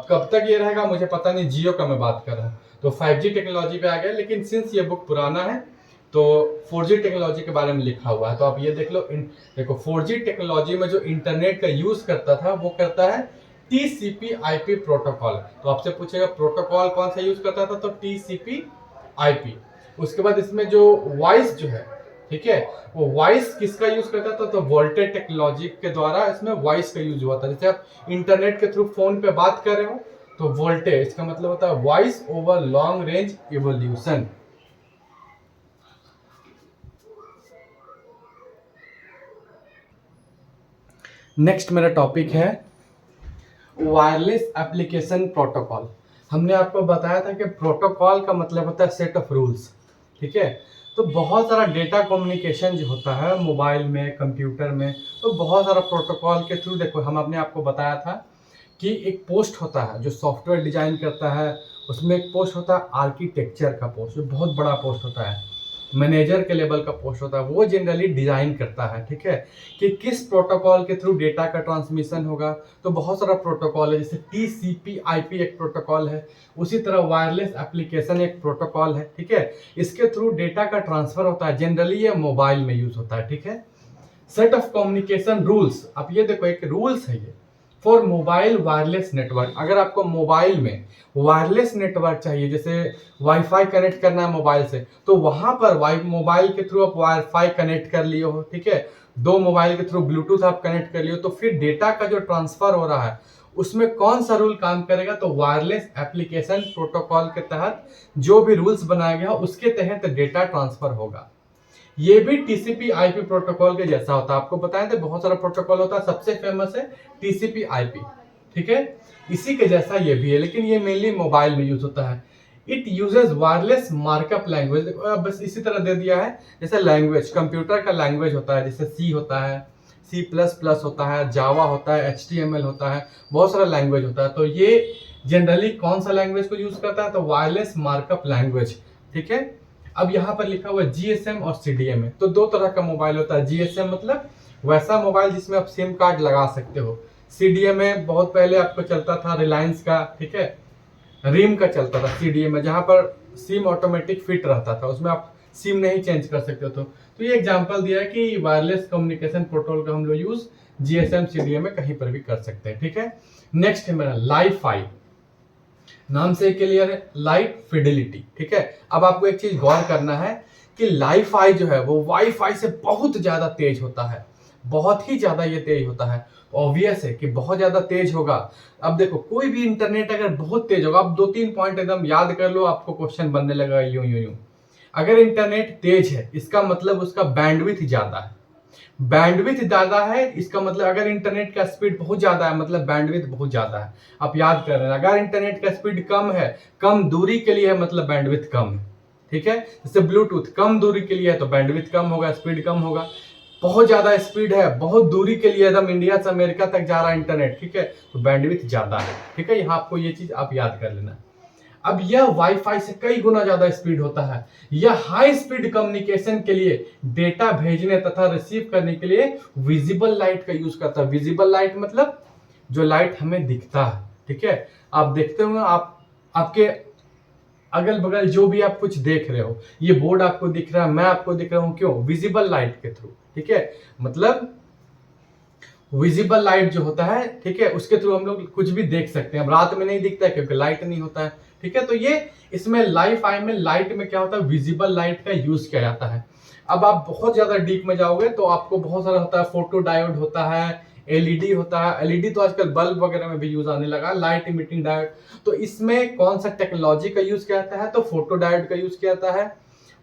कब तक ये रहेगा मुझे पता नहीं, जियो का मैं बात कर रहा हूँ। तो 5G टेक्नोलॉजी पे आ गया, लेकिन सिंस ये बुक पुराना है तो 4G टेक्नोलॉजी के बारे में लिखा हुआ है। तो आप ये देख लो, देखो 4G टेक्नोलॉजी में जो इंटरनेट का यूज करता था वो करता है TCP/IP प्रोटोकॉल। तो आपसे पूछेगा प्रोटोकॉल कौन सा यूज करता था, तो TCP/IP। उसके बाद इसमें जो वॉइस जो है, ठीक है, वो वॉइस किसका यूज करता था, तो वोल्टेज टेक्नोलॉजी के द्वारा इसमें वॉइस का यूज हुआ था। जैसे आप इंटरनेट के थ्रू फोन पे बात कर रहे हो तो वोल्टेज, इसका मतलब होता है voice over long range evolution. Next मेरा टॉपिक है वायरलेस एप्लीकेशन प्रोटोकॉल। हमने आपको बताया था कि प्रोटोकॉल का मतलब होता है सेट ऑफ रूल्स, ठीक है। तो बहुत सारा डेटा कम्युनिकेशन जो होता है मोबाइल में, कंप्यूटर में, तो बहुत सारा प्रोटोकॉल के थ्रू, देखो हम आपने आपको बताया था कि एक पोस्ट होता है जो सॉफ्टवेयर डिजाइन करता है, उसमें एक पोस्ट होता है आर्किटेक्चर का पोस्ट, जो बहुत बड़ा पोस्ट होता है, मैनेजर के लेवल का पोस्ट होता है, वो जनरली डिजाइन करता है, ठीक है, कि किस प्रोटोकॉल के थ्रू डेटा का ट्रांसमिशन होगा। तो बहुत सारा प्रोटोकॉल है, जैसे TCP/IP एक प्रोटोकॉल है, उसी तरह वायरलेस एप्लीकेशन एक प्रोटोकॉल है, ठीक है, इसके थ्रू डेटा का ट्रांसफर होता है, जनरली ये मोबाइल में यूज होता है, ठीक है। सेट ऑफ कम्युनिकेशन रूल्स, अब ये देखो एक रूल्स है ये फॉर मोबाइल वायरलेस नेटवर्क। अगर आपको मोबाइल में वायरलेस नेटवर्क चाहिए, जैसे वाईफाई कनेक्ट करना है मोबाइल से, तो वहां पर मोबाइल के थ्रू आप वाईफाई कनेक्ट कर लिए हो, ठीक है, दो मोबाइल के थ्रू ब्लूटूथ आप कनेक्ट कर लियो, तो फिर डेटा का जो ट्रांसफर हो रहा है उसमें कौन सा रूल काम करेगा, तो वायरलेस एप्लीकेशन प्रोटोकॉल के तहत जो भी रूल्स बनाया गया उसके तहत डेटा ट्रांसफर होगा। ये भी TCP/IP प्रोटोकॉल के जैसा होता है। आपको बताएं तो बहुत सारा प्रोटोकॉल होता है, सबसे फेमस है TCP/IP, ठीक है, इसी के जैसा ये भी है, लेकिन ये मेनली मोबाइल में यूज होता है। It uses wireless markup language, बस इसी तरह दे दिया है जैसे लैंग्वेज कंप्यूटर का लैंग्वेज होता है, जैसे C होता है, C++ होता है, जावा होता है, HTML होता है, बहुत सारा लैंग्वेज होता है। तो ये जनरली कौन सा लैंग्वेज को यूज करता है, तो वायरलेस मार्कअप लैंग्वेज, ठीक है। अब यहाँ पर लिखा हुआ है GSM और CDMA, तो दो तरह का मोबाइल होता है। GSM मतलब वैसा मोबाइल जिसमें आप सिम कार्ड लगा सकते हो। CDMA बहुत पहले आपको चलता था रिलायंस का, ठीक है, रिम का चलता था CDMA, जहाँ पर सिम ऑटोमेटिक फिट रहता था, उसमें आप सिम नहीं चेंज कर सकते हो। तो ये एग्जांपल दिया है कि वायरलेस कम्युनिकेशन प्रोटोकॉल का हम लोग यूज GSM CDMA कहीं पर भी कर सकते हैं, ठीक है। नेक्स्ट है मेरा लाइफाई, नाम से क्लियर है, लाइट फिडेलिटी, ठीक है। अब आपको एक चीज गौर करना है कि लाइफाई जो है वो वाईफाई से बहुत ज्यादा तेज होता है, बहुत ही ज्यादा ये तेज होता है। ऑब्वियस है कि बहुत ज्यादा तेज होगा। अब देखो कोई भी इंटरनेट अगर बहुत तेज होगा, आप 2-3 पॉइंट एकदम याद कर लो, आपको क्वेश्चन बनने लगा यूं यूं यूं। अगर इंटरनेट तेज है इसका मतलब उसका बैंडविड्थ ज्यादा है, बैंडविड्थ ज्यादा है इसका मतलब अगर इंटरनेट का स्पीड बहुत ज्यादा है मतलब बैंडविड्थ बहुत ज्यादा है। आप याद कर रहे हैं, अगर इंटरनेट का स्पीड कम है, कम दूरी के लिए है मतलब बैंडविड्थ कम है, ठीक है। जैसे ब्लूटूथ कम दूरी के लिए है तो बैंडविड्थ कम होगा, स्पीड कम होगा। बहुत ज्यादा स्पीड है, बहुत दूरी के लिए, एकदम इंडिया से अमेरिका तक जा रहा है इंटरनेट, ठीक है, तो बैंडविड्थ ज्यादा है, ठीक है। यहाँ आपको ये चीज आप याद कर लेना। अब यह वाईफाई से कई गुना ज्यादा स्पीड होता है। यह हाई स्पीड कम्युनिकेशन के लिए, डेटा भेजने तथा रिसीव करने के लिए विजिबल लाइट का यूज करता है। विजिबल लाइट मतलब जो लाइट हमें दिखता है, ठीक है, आप देखते होंगे, आपके अगल बगल जो भी आप कुछ देख रहे हो, ये बोर्ड आपको दिख रहा है, मैं आपको दिख रहा हूं, क्यों, विजिबल लाइट के थ्रू, ठीक है। मतलब विजिबल लाइट जो होता है, ठीक है, उसके थ्रू हम लोग कुछ भी देख सकते हैं। अब रात में नहीं दिखता है क्योंकि लाइट नहीं होता है, ठीक है। तो ये इसमें लाइफाई में लाइट में क्या होता है, विजिबल लाइट का यूज किया जाता है। अब आप बहुत ज्यादा डीप में जाओगे तो आपको बहुत सारा होता है, फोटो डायोड होता है, एलईडी होता है। एलईडी तो आजकल बल्ब वगैरह में भी यूज आने लगा, लाइट इमिटिंग डायोड। तो इसमें कौन सा टेक्नोलॉजी का यूज किया जाता है, तो फोटो डायोड का यूज किया जाता है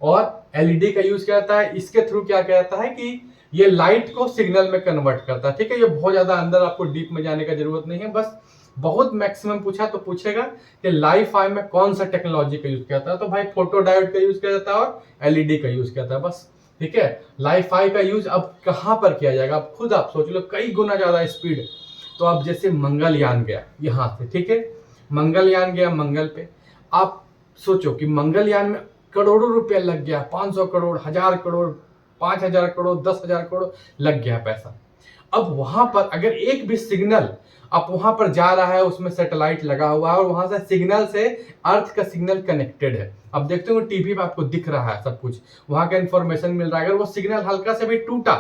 और एलईडी का यूज किया जाता है। इसके थ्रू क्या किया जाता है कि ये लाइट को सिग्नल में कन्वर्ट करता है, ठीक है। ये बहुत ज्यादा अंदर आपको डीप में जाने का जरूरत नहीं है, बस बहुत मैक्सिमम पूछा तो पूछेगा कि लाइफाई में कौन सा टेक्नोलॉजी का यूज किया जाता है, तो भाई फोटो डायोड का यूज किया जाता है और एलईडी का यूज किया जाता है, बस, ठीक है। लाइफाई का यूज अब कहां पर किया जाएगा, अब खुद आप सोच लो, कई गुना ज्यादा स्पीड। तो अब जैसे मंगलयान गया यहां से, ठीक है, मंगलयान गया मंगल पे, आप सोचो कि मंगलयान में करोड़ों रुपया लग गया, 500 करोड़, 1000 करोड़, 5000 करोड़, 10,000 करोड़ लग गया पैसा। अब वहां पर अगर एक भी सिग्नल आप वहां पर जा रहा है, उसमें सैटेलाइट लगा हुआ है और वहां से सिग्नल से अर्थ का सिग्नल कनेक्टेड है, अब देखते हो टीवी पे आपको दिख रहा है सब कुछ, वहां का इंफॉर्मेशन मिल रहा है, अगर वो सिग्नल हल्का से भी टूटा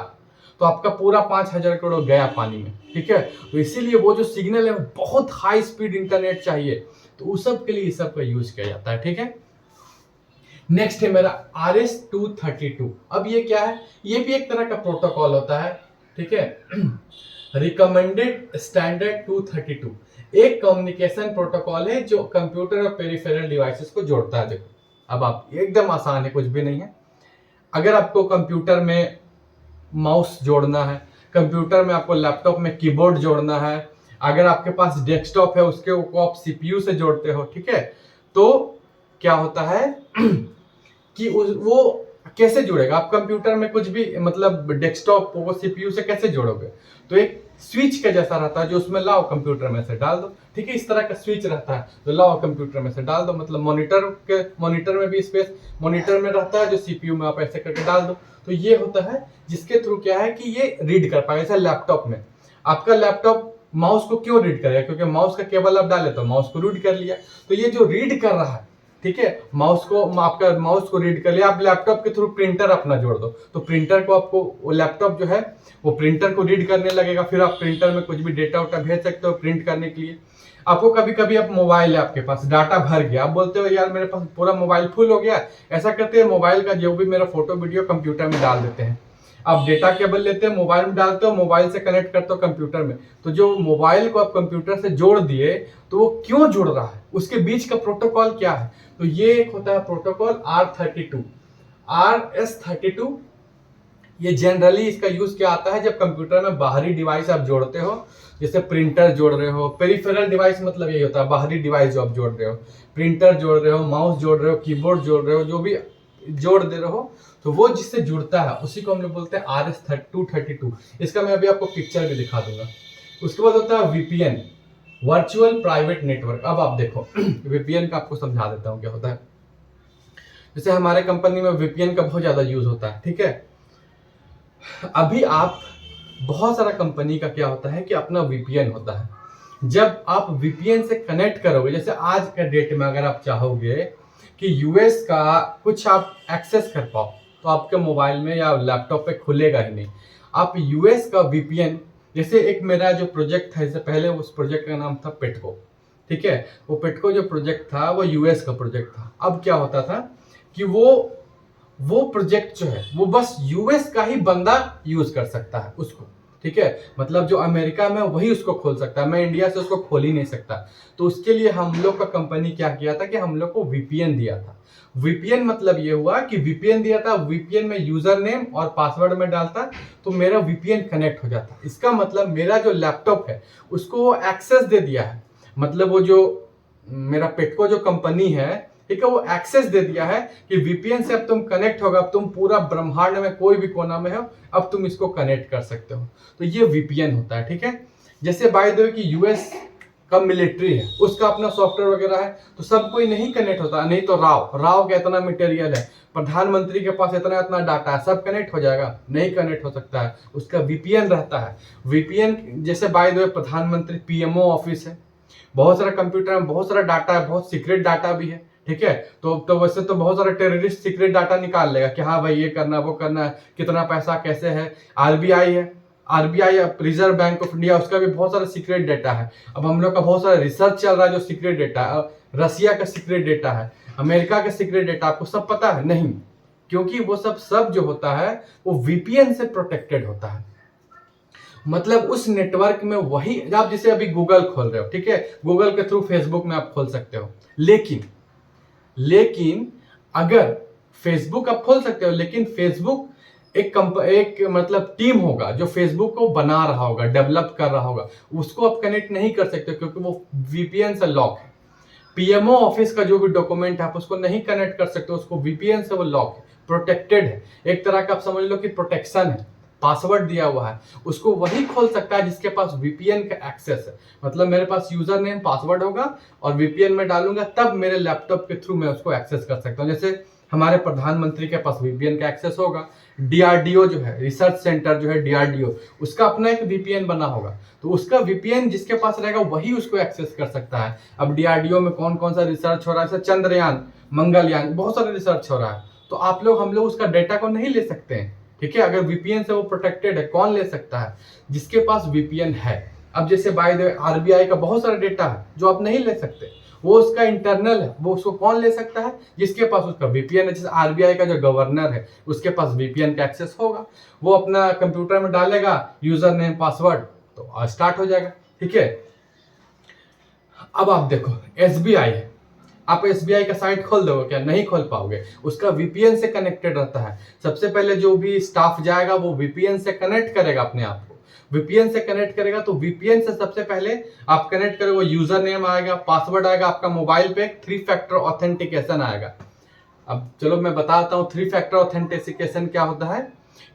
तो आपका पूरा 5000 करोड़ गया पानी में, ठीक है। तो इसीलिए वो जो सिग्नल है बहुत हाई स्पीड इंटरनेट चाहिए, तो उस सब के लिए इस सब का यूज किया जाता है, ठीक है। नेक्स्ट है मेरा RS-232। अब ये क्या है, ये भी एक तरह का प्रोटोकॉल होता है, ठीक है। रिकमेंडेड स्टैंडर्ड 232 एक कम्युनिकेशन प्रोटोकॉल है जो कंप्यूटर और पेरिफेरल डिवाइसेस को जोड़ता है। देखो अब आप एकदम आसान है, कुछ भी नहीं है। अगर आपको कंप्यूटर में माउस जोड़ना है, कंप्यूटर में आपको लैपटॉप में कीबोर्ड जोड़ना है, अगर आपके पास डेस्कटॉप है उसके को आप सीपीयू से जोड़ते हो, ठीक है, तो क्या होता है कि वो कैसे जुड़ेगा? आप कंप्यूटर में कुछ भी मतलब डेस्कटॉप को सीपीयू से कैसे जोड़ोगे? तो एक स्विच के जैसा रहता है जो उसमें लाओ कंप्यूटर में से डाल दो, ठीक है? इस तरह का स्विच रहता है तो लाओ कंप्यूटर में से डाल दो, मतलब मॉनिटर में भी स्पेस मॉनिटर में रहता है जो सीपीयू में आप ऐसे करके डाल दो। तो ये होता है जिसके थ्रू क्या है कि ये रीड कर पाएगा। जैसे लैपटॉप में आपका लैपटॉप माउस को क्यों रीड करेगा? क्योंकि माउस का केबल आप डाले तो माउस को रीड कर लिया। तो ये जो रीड कर रहा है, ठीक है, आपका माउस को रीड कर लिया, आप लैपटॉप के थ्रू प्रिंटर अपना जोड़ दो तो प्रिंटर को आपको वो लैपटॉप जो है वो प्रिंटर को रीड करने लगेगा। फिर आप प्रिंटर में कुछ भी डेटा उटा भेज सकते हो प्रिंट करने के लिए। आपको कभी कभी आप मोबाइल है आपके पास, डाटा भर गया, आप बोलते हो यार मेरे पास पूरा मोबाइल फुल हो गया, ऐसा करते हैं मोबाइल का जो भी मेरा फोटो वीडियो कंप्यूटर में डाल देते हैं। आप डेटा केबल लेते हो, मोबाइल में डालते हो, मोबाइल से कनेक्ट करते हो कंप्यूटर में। तो जो मोबाइल को आप कंप्यूटर से जोड़ दिए तो वो क्यों जुड़ रहा है, उसके बीच का प्रोटोकॉल क्या है? तो ये एक होता है प्रोटोकॉल R32 RS32। ये जनरली इसका यूज क्या आता है जब कंप्यूटर में बाहरी डिवाइस आप जोड़ते हो, जैसे प्रिंटर जोड़ रहे हो, पेरिफेरल डिवाइस मतलब यही होता है बाहरी डिवाइस जो आप जोड़ रहे हो, प्रिंटर जोड़ रहे हो, माउस जोड़ रहे हो, कीबोर्ड जोड़ रहे हो, जो भी जोड़ दे रहे हो, तो वो जिससे जुड़ता है उसी को हम लोग बोलते हैं RS232। इसका मैं अभी आपको पिक्चर भी दिखा दूंगा। उसके बाद होता है VPN, वर्चुअल प्राइवेट नेटवर्क। अब आप देखो VPN का आपको समझा देता हूँ क्या होता है। जैसे हमारे कंपनी में VPN का बहुत ज्यादा यूज होता है, ठीक है? अभी आप बहुत सारा कंपनी का क्या होता है कि अपना VPN होता है। जब आप VPN से कनेक्ट करोगे, जैसे आज के डेट में अगर आप चाहोगे कि यूएस का कुछ आप एक्सेस कर पाओ तो आपके मोबाइल में या लैपटॉप पे खुलेगा ही नहीं। आप यूएस का VPN, जैसे एक मेरा जो प्रोजेक्ट था इससे पहले, उस प्रोजेक्ट का नाम था पेटको, ठीक है? वो पेटको जो प्रोजेक्ट था वो यूएस का प्रोजेक्ट था। अब क्या होता था कि वो प्रोजेक्ट जो है वो बस यूएस का ही बंदा यूज कर सकता है उसको, ठीक है? मतलब जो अमेरिका में वही उसको खोल सकता है, मैं इंडिया से उसको खोल ही नहीं सकता। तो उसके लिए हम लोग का कंपनी क्या किया था कि हम लोग को VPN दिया था। VPN मतलब ये हुआ कि VPN दिया था, VPN में यूजर नेम और पासवर्ड में डालता तो मेरा VPN कनेक्ट हो जाता। इसका मतलब मेरा जो लैपटॉप है उसको वो एक्सेस दे दिया है, मतलब वो जो मेरा पेटको जो कंपनी है, ठीक है, वो एक्सेस दे दिया है कि VPN से अब तुम कनेक्ट होगा, अब तुम पूरा ब्रह्मांड में कोई भी कोना में हो, अब तुम इसको कनेक्ट कर सकते हो। तो ये VPN होता है, ठीक है? जैसे बाय द वे कि यूएस का मिलिट्री है, उसका अपना सॉफ्टवेयर वगैरह है, तो सब कोई नहीं कनेक्ट होता। नहीं तो राव का इतना मटेरियल है, प्रधानमंत्री के पास इतना इतना डाटा है, सब कनेक्ट हो जाएगा? नहीं कनेक्ट हो सकता है, उसका VPN रहता है। VPN जैसे बाय द वे प्रधानमंत्री PMO ऑफिस है, बहुत सारा कंप्यूटर में बहुत सारा डाटा है, बहुत सीक्रेट डाटा भी है, ठीक है? तो वैसे तो बहुत सारा टेररिस्ट सीक्रेट डाटा निकाल लेगा कि हाँ भाई ये करना वो करना है, कितना पैसा कैसे है। RBI है, RBI reserve bank of India, उसका भी बहुत सारा सीक्रेट डेटा है। अब हम लोग का बहुत सारा रिसर्च चल रहा है जो सीक्रेट डेटा है, रसिया का सीक्रेट डेटा है, अमेरिका का सीक्रेट डेटा, आपको सब पता है? नहीं, क्योंकि वो सब जो होता है वो VPN से प्रोटेक्टेड होता है। मतलब उस नेटवर्क में वही, आप जैसे अभी गूगल खोल रहे हो, ठीक है, गूगल के थ्रू फेसबुक में आप खोल सकते हो, लेकिन अगर फेसबुक आप खोल सकते हो, लेकिन फेसबुक एक मतलब टीम होगा जो फेसबुक को बना रहा होगा, डेवलप कर रहा होगा, उसको आप कनेक्ट नहीं कर सकते क्योंकि वो VPN से लॉक है। PMO ऑफिस का जो भी डॉक्यूमेंट है आप उसको नहीं कनेक्ट कर सकते, उसको VPN से वो लॉक है, प्रोटेक्टेड है। एक तरह का आप समझ लो कि प्रोटेक्शन है, पासवर्ड दिया हुआ है, उसको वही खोल सकता है जिसके पास VPN का एक्सेस है। मतलब मेरे पास यूजर नेम पासवर्ड होगा और VPN में डालूंगा तब मेरे लैपटॉप के थ्रू मैं उसको एक्सेस कर सकता हूँ। जैसे हमारे प्रधानमंत्री के पास VPN का एक्सेस होगा, DRDO जो है, रिसर्च सेंटर जो है DRDO, उसका अपना एक VPN बना होगा, तो उसका VPN जिसके पास रहेगा वही उसको एक्सेस कर सकता है। अब DRDO में कौन कौन सा रिसर्च हो रहा है, जैसे चंद्रयान, मंगलयान, बहुत सारा रिसर्च हो रहा है, तो हम लोग उसका डेटा को नहीं ले सकते हैं, ठीक है? अगर VPN से वो प्रोटेक्टेड है, कौन ले सकता है? जिसके पास VPN है। अब जैसे बाय द वे RBI का बहुत सारा डेटा है जो आप नहीं ले सकते, वो उसका इंटरनल है, वो उसको कौन ले सकता है? जिसके पास उसका VPN है। जैसे RBI का जो गवर्नर है उसके पास VPN का एक्सेस होगा, वो अपना कंप्यूटर में डालेगा यूजर नेम पासवर्ड, तो स्टार्ट हो जाएगा, ठीक है? अब आप देखो SBI है, आप SBI का साइट खोल दोगे क्या? नहीं खोल पाओगे, उसका VPN से कनेक्टेड रहता है। सबसे पहले जो भी स्टाफ जाएगा वो VPN से कनेक्ट करेगा अपने आप को, VPN से कनेक्ट करेगा, तो VPN से सबसे पहले आप कनेक्ट करोगे, यूजर नेम आएगा, पासवर्ड आएगा, आपका मोबाइल पे 3 फैक्टर ऑथेंटिकेशन आएगा। अब चलो मैं बताता हूँ 3 फैक्टर ऑथेंटिकेशन क्या होता है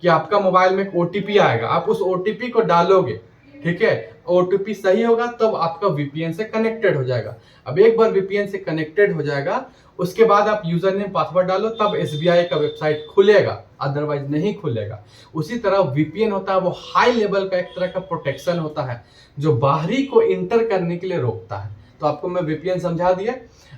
कि आपका मोबाइल में एक ओटीपी आएगा, आप उस ओटीपी को डालोगे, ठीक है, ओटीपी सही होगा तब आपका वीपीएन से कनेक्टेड हो जाएगा। अब एक बार वीपीएन से कनेक्टेड हो जाएगा, उसके बाद आप यूजर नेम पासवर्ड डालो तब एसबीआई का वेबसाइट खुलेगा, अदरवाइज नहीं खुलेगा। उसी तरह वीपीएन होता है वो हाई लेवल का एक तरह का प्रोटेक्शन होता है जो बाहरी को इंटर करने के लिए रोकता है। तो आपको मैं वीपीएन समझा दिया।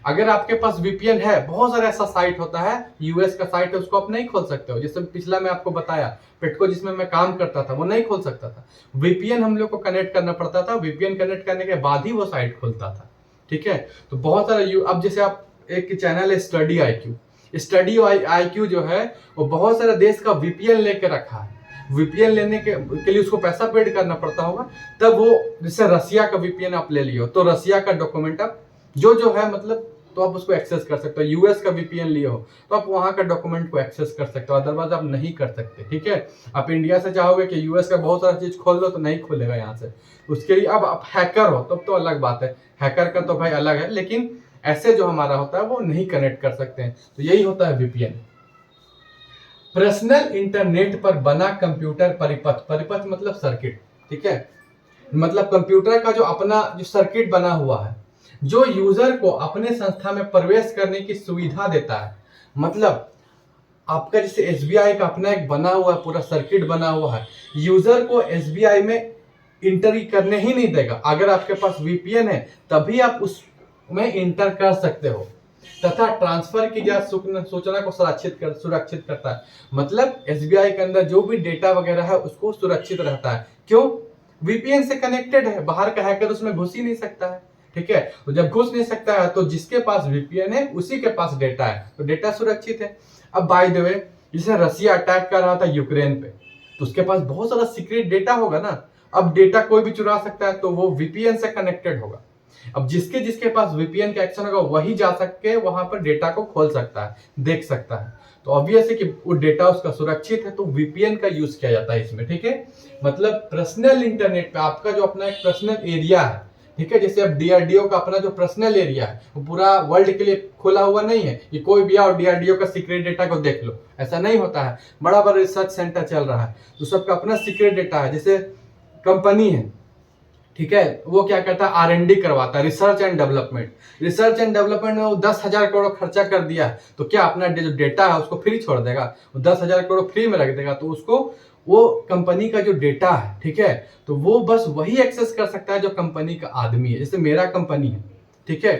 अगर आपके पास वीपीएन है, बहुत सारा ऐसा साइट होता है, यूएस का साइट है, उसको आप नहीं खोल सकते हो। जैसे पिछला मैं आपको बताया पेटको जिसमें मैं काम करता था वो नहीं खोल सकता था, वीपीएन हम लोग को कनेक्ट करना पड़ता था, वीपीएन कनेक्ट करने के बाद ही वो साइट खुलता था, ठीक है। तो बहुत सारा अब जैसे आप एक चैनल है स्टडी आईक्यू, स्टडी आईक्यू जो है वो बहुत सारे देश का वीपीएन लेके रखा है, वीपीएन लेने के लिए उसको पैसा पेड करना पड़ता होगा, तब वो जैसे रसिया का वीपीएन आप ले लियो तो रसिया का डॉक्यूमेंट आप जो है मतलब तो आप उसको एक्सेस कर सकते हो। यूएस का वीपीएन लिए हो तो आप वहां का डॉक्यूमेंट को एक्सेस कर सकते हो, अदरवाइज आप नहीं कर सकते, ठीक है। आप इंडिया से चाहोगे कि यूएस का बहुत सारा चीज खोल लो तो नहीं खुलेगा यहाँ से, उसके लिए अब आप हैकर हो तब तो अलग बात है, हैकर का तो भाई अलग है, लेकिन ऐसे जो हमारा होता है वो नहीं कनेक्ट कर सकते हैं। तो यही होता है वीपीएन। पर्सनल इंटरनेट पर बना कंप्यूटर परिपथ, परिपथ मतलब सर्किट, ठीक है, मतलब कंप्यूटर का जो अपना जो सर्किट बना हुआ है जो यूजर को अपने संस्था में प्रवेश करने की सुविधा देता है। मतलब आपका जैसे एसबीआई का अपना एक बना हुआ है, पूरा सर्किट बना हुआ है, यूजर को एसबीआई में इंटर करने ही नहीं देगा। अगर आपके पास वीपीएन है तभी आप उसमें इंटर कर सकते हो, तथा ट्रांसफर की जा सूचना को सुरक्षित करता है। मतलब एसबीआई के अंदर जो भी डेटा वगैरह है उसको सुरक्षित रहता है। क्यों? वीपीएन से कनेक्टेड है, बाहर का हैकर उसमें घुस ही नहीं सकता है, ठीक है। तो जब घुस नहीं सकता है तो जिसके पास वीपीएन है उसी के पास डेटा है, तो डेटा सुरक्षित है। अब बाय द वे जैसे रसिया अटैक कर रहा था यूक्रेन पे, तो उसके पास बहुत सारा सीक्रेट डेटा होगा ना, अब डेटा कोई भी चुरा सकता है, तो वो वीपीएन से कनेक्टेड होगा। अब जिसके जिसके पास वीपीएन का एक्शन होगा वही जा सके वहां पर डेटा को खोल सकता है, देख सकता है। तो ऑब्वियस है कि वो डेटा उसका सुरक्षित है, तो वीपीएन का यूज किया जाता है इसमें, ठीक है। मतलब पर्सनल इंटरनेट पे आपका जो अपना एक पर्सनल एरिया है, ठीक है, जैसे अब डीआरडीओ का अपना जो पर्सनल एरिया है वो पूरा वर्ल्ड के लिए खुला हुआ नहीं है कि कोई भी आओ डीआरडीओ का सीक्रेट डेटा को देख लो, ऐसा नहीं होता है। बड़ा बड़ा रिसर्च सेंटर चल रहा है तो सबका अपना सीक्रेट डेटा है। जैसे कंपनी है, ठीक है, वो क्या करता है आर&डी करवाता है, research and development, research and development में वो 10,000 करोड़ खर्चा कर दिया है, तो क्या अपना जो डेटा है उसको फ्री छोड़ देगा? वो 10,000 करोड़ फ्री में रख देगा, तो उसको वो कंपनी का जो डेटा है, ठीक है, तो वो बस वही एक्सेस कर सकता है जो कंपनी का आदमी है। जैसे मेरा कंपनी है, ठीक है,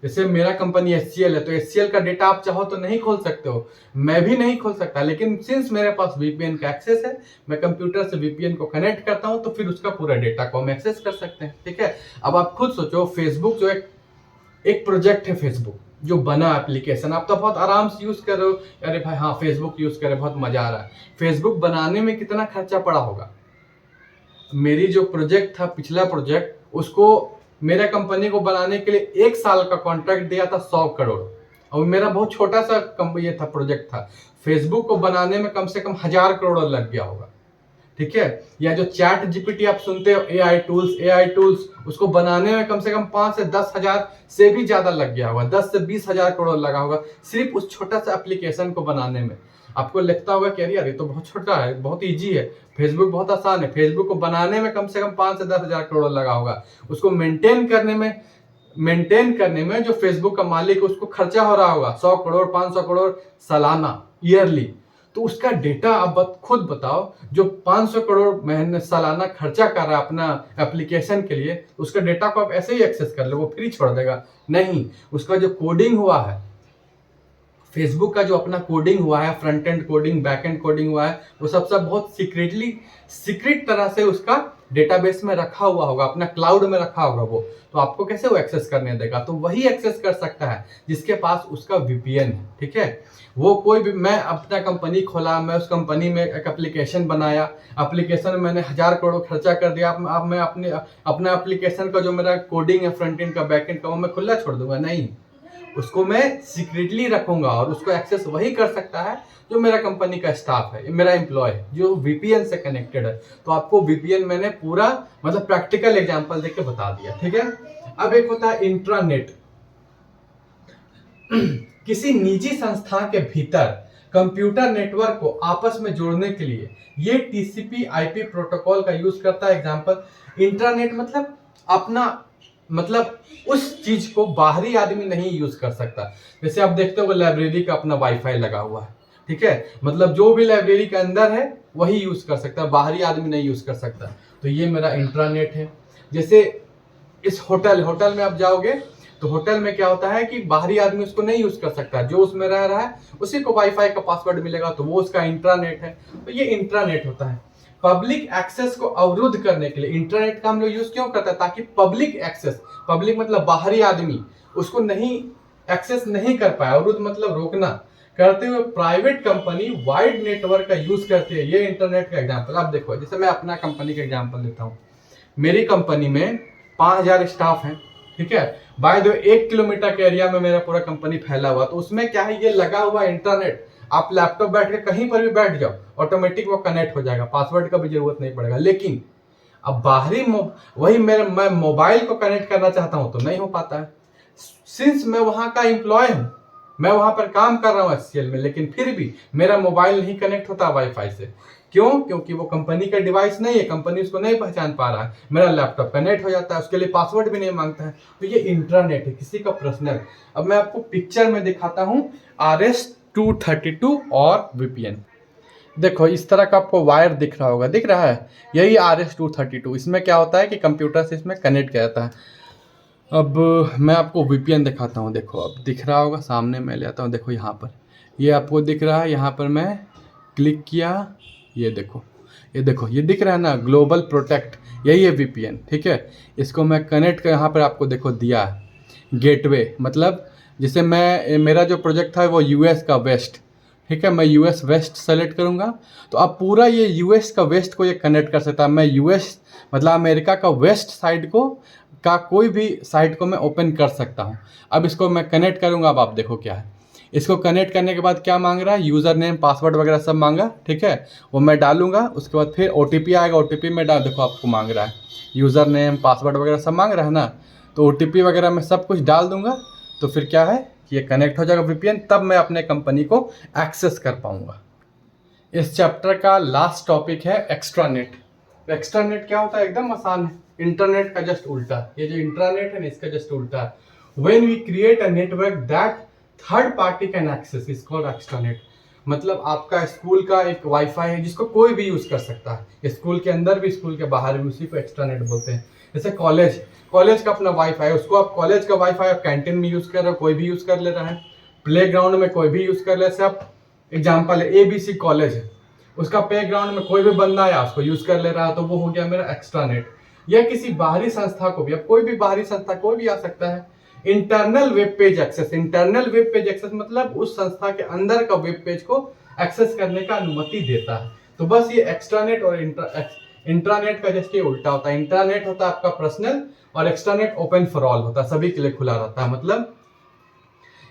जैसे मेरा कंपनी एचसीएल है, तो एचसीएल का डेटा आप चाहो तो नहीं खोल सकते हो, मैं भी नहीं खोल सकता, लेकिन सिंस मेरे पास वीपीएन का एक्सेस है, मैं कंप्यूटर से वीपीएन को कनेक्ट करता हूं तो फिर उसका पूरा डेटा को हम एक्सेस कर सकते हैं, ठीक है। अब आप खुद सोचो, फेसबुक जो एक प्रोजेक्ट है, फेसबुक जो बना एप्लीकेशन, आप तो बहुत आराम से यूज कर रहे हो, अरे भाई हाँ फेसबुक यूज करे बहुत मजा आ रहा है, फेसबुक बनाने में कितना खर्चा पड़ा होगा। मेरी जो प्रोजेक्ट था पिछला प्रोजेक्ट, उसको मेरा कंपनी को बनाने के लिए 1 साल का कॉन्ट्रैक्ट दिया था 100 करोड़, और मेरा बहुत छोटा सा ये था प्रोजेक्ट था। फेसबुक को बनाने में कम से कम 1000 करोड़ लग गया होगा, ठीक है। या जो चैट जीपीटी आप सुनते हो, एआई टूल्स, उसको बनाने में कम से कम 5 से 10 हजार से भी ज्यादा लग गया होगा, 10 से 20 हजार करोड़ लगा होगा सिर्फ उस छोटा सा एप्लीकेशन को बनाने में। आपको लगता होगा कि यार ये तो बहुत छोटा है, बहुत इजी है, फेसबुक बहुत आसान है, फेसबुक को बनाने में कम से कम 5 से 10 हजार करोड़ लगा होगा, उसको मेंटेन करने में जो फेसबुक का मालिक है उसको खर्चा हो रहा होगा 100 करोड़ 500 करोड़ सालाना, ईयरली। तो उसका डेटा आप खुद बताओ, जो 500 करोड़ महीने सालाना खर्चा कर रहा है अपना एप्लीकेशन के लिए, उसका डेटा को आप ऐसे ही एक्सेस कर लो, वो फ्री छोड़ देगा? नहीं, उसका जो कोडिंग हुआ है, फेसबुक का जो अपना कोडिंग हुआ है, front end coding, back and coding हुआ है, वो सब बहुत सीक्रेट तरह से उसका डेटाबेस में रखा हुआ होगा, अपना क्लाउड में रखा होगा वो, तो आपको कैसे वो एक्सेस करने देगा? तो वही एक्सेस कर सकता है जिसके पास उसका वीपीएन है, ठीक है। वो कोई भी, मैं अपना कंपनी खोला, मैं उस कंपनी में एक एप्लीकेशन बनाया, एप्लीकेशन में मैंने 1000 करोड़ खर्चा कर दिया, अब मैं अपना एप्लीकेशन का जो मेरा कोडिंग है फ्रंट एंड का बैक एंड का, वो मैं खुला छोड़ दूंगा? नहीं, उसको मैं सीक्रेटली रखूंगा, और उसको एक्सेस वही कर सकता है जो मेरा कंपनी का स्टाफ है, मेरा एम्प्लॉय है, जो वीपीएन से कनेक्टेड है। तो आपको वीपीएन मैंने पूरा मतलब प्रैक्टिकल एग्जांपल देके बता दिया, ठीक है। अब एक होता है इंट्रानेट। किसी निजी संस्था के भीतर कंप्यूटर नेटवर्क को आपस में जोड़ने के लिए ये टीसीपी आईपी प्रोटोकॉल का यूज करता है। एग्जांपल इंटरनेट मतलब अपना मतलब उस चीज को बाहरी आदमी नहीं यूज कर सकता। जैसे आप देखते हो लाइब्रेरी का अपना वाईफाई लगा हुआ है, ठीक है, मतलब जो भी लाइब्रेरी के अंदर है वही यूज कर सकता है, बाहरी आदमी नहीं यूज कर सकता। तो ये मेरा इंट्रानेट है। जैसे इस होटल में आप जाओगे तो होटल में क्या होता है कि बाहरी आदमी उसको नहीं यूज कर सकता, जो उसमें रह रहा है उसी को वाईफाई का पासवर्ड मिलेगा, तो वो उसका इंट्रानेट है। तो ये इंट्रानेट होता है। पब्लिक एक्सेस को अवरुद्ध करने के लिए इंटरनेट का हम लोग यूज क्यों करते हैं, ताकि पब्लिक एक्सेस, पब्लिक मतलब बाहरी आदमी उसको नहीं एक्सेस नहीं कर पाए, अवरुद्ध मतलब रोकना, करते हुए प्राइवेट कंपनी वाइड नेटवर्क का यूज करती है। ये इंटरनेट का एग्जांपल आप देखो। जैसे मैं अपना कंपनी का एग्जांपल देता हूँ। मेरी कंपनी में 5000 स्टाफ हैं, ठीक है। बाय द वे 1 किलोमीटर के एरिया में मेरा पूरा कंपनी फैला हुआ, तो उसमें क्या है, ये लगा हुआ इंटरनेट। आप लैपटॉप बैठ के कहीं पर भी बैठ जाओ, ऑटोमेटिक वो कनेक्ट हो जाएगा, पासवर्ड का भी जरूरत नहीं पड़ेगा। लेकिन अब बाहरी वही मैं मोबाइल को कनेक्ट करना चाहता हूं तो नहीं हो पाता है, सिंस मैं वहां का एम्प्लॉय हूं, मैं वहां पर काम कर रहा हूं एचसीएल में, लेकिन फिर भी मेरा मोबाइल नहीं कनेक्ट होता वाईफाई से। क्यों? क्योंकि वो कंपनी का डिवाइस नहीं है, कंपनी उसको नहीं पहचान पा रहा है। मेरा लैपटॉप कनेक्ट हो जाता है, उसके लिए पासवर्ड भी नहीं मांगता है। तो ये इंट्रानेट है, किसी का पर्सनल। अब मैं आपको पिक्चर में दिखाता हूँ RS-232 और VPN। देखो इस तरह का आपको वायर दिख रहा होगा, दिख रहा है, यही RS-232। इसमें क्या होता है कि कंप्यूटर से इसमें कनेक्ट किया जाता है। अब मैं आपको VPN दिखाता हूँ। देखो अब दिख रहा होगा, सामने मैं ले आता हूँ। देखो यहाँ पर ये आपको दिख रहा है, यहाँ पर मैं क्लिक किया, ये देखो, ये देखो, ये दिख रहा है ना, ग्लोबल प्रोटेक्ट, यही है VPN, ठीक है। इसको मैं कनेक्ट कर, यहाँ पर आपको देखो दिया है गेटवे, मतलब जैसे मेरा जो प्रोजेक्ट था वो यूएस का वेस्ट, ठीक है, मैं यूएस वेस्ट सेलेक्ट करूँगा तो अब पूरा ये यूएस का वेस्ट को ये कनेक्ट कर सकता है। मैं यूएस मतलब अमेरिका का वेस्ट साइड को का कोई भी साइट को मैं ओपन कर सकता हूँ। अब इसको मैं कनेक्ट करूँगा, अब आप देखो क्या है। इसको कनेक्ट करने के बाद क्या मांग रहा है, यूज़र नेम पासवर्ड वगैरह सब मांगा, ठीक है, वो मैं डालूंगा। उसके बाद फिर OTP आएगा, OTP में डाल, देखो आपको मांग रहा है यूज़र नेम पासवर्ड वगैरह सब मांग रहा है ना, तो OTP वगैरह मैं सब कुछ डाल दूंगा। तो फिर क्या है कि ये कनेक्ट हो जाएगा VPN, तब मैं अपने कंपनी को एक्सेस कर पाऊंगा। इस चैप्टर का लास्ट टॉपिक है एक्स्ट्रानेट। एक्स्ट्रानेट क्या होता है, एकदम आसान है, इंटरनेट का जस्ट उल्टा। ये जो इंट्रानेट है ना, इसका जस्ट उल्टा है। When we create a network that third party can access is called extranet. मतलब आपका स्कूल का एक वाईफाई है जिसको कोई भी यूज कर सकता है, स्कूल के अंदर भी स्कूल के बाहर भी, उसी को एक्स्ट्रानेट बोलते हैं। जैसे कॉलेज का अपना वाईफाई है, उसको आप कॉलेज का वाईफाई आप कैंटीन में यूज कर रहे हो, कोई भी यूज कर ले रहा है, प्ले ग्राउंड में कोई भी यूज कर ले। जैसे आप एग्जाम्पल है ABC कॉलेज है, उसका प्ले ग्राउंड में कोई भी बंदा आया उसको यूज कर ले रहा है, तो वो हो गया मेरा एक्स्ट्रानेट। या किसी बाहरी संस्था को भी, अब कोई भी बाहरी संस्था कोई भी आ सकता है। Internal web page access, internal web page access मतलब उस संस्था के अंदर का वेब पेज को एक्सेस करने का अनुमति देता है। तो बस ये एक्स्ट्रानेट और इंट्रानेट का जैसे उल्टा होता है। इंट्रानेट होता है आपका पर्सनल और एक्स्ट्रानेट ओपन फॉर ऑल होता है, सभी के लिए खुला रहता है। मतलब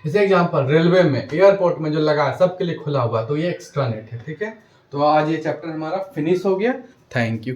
जैसे एग्जांपल रेलवे में, एयरपोर्ट में जो लगा है सबके लिए खुला हुआ, तो ये एक्स्ट्रानेट है, ठीक है। तो आज ये चैप्टर हमारा फिनिश हो गया। Thank you.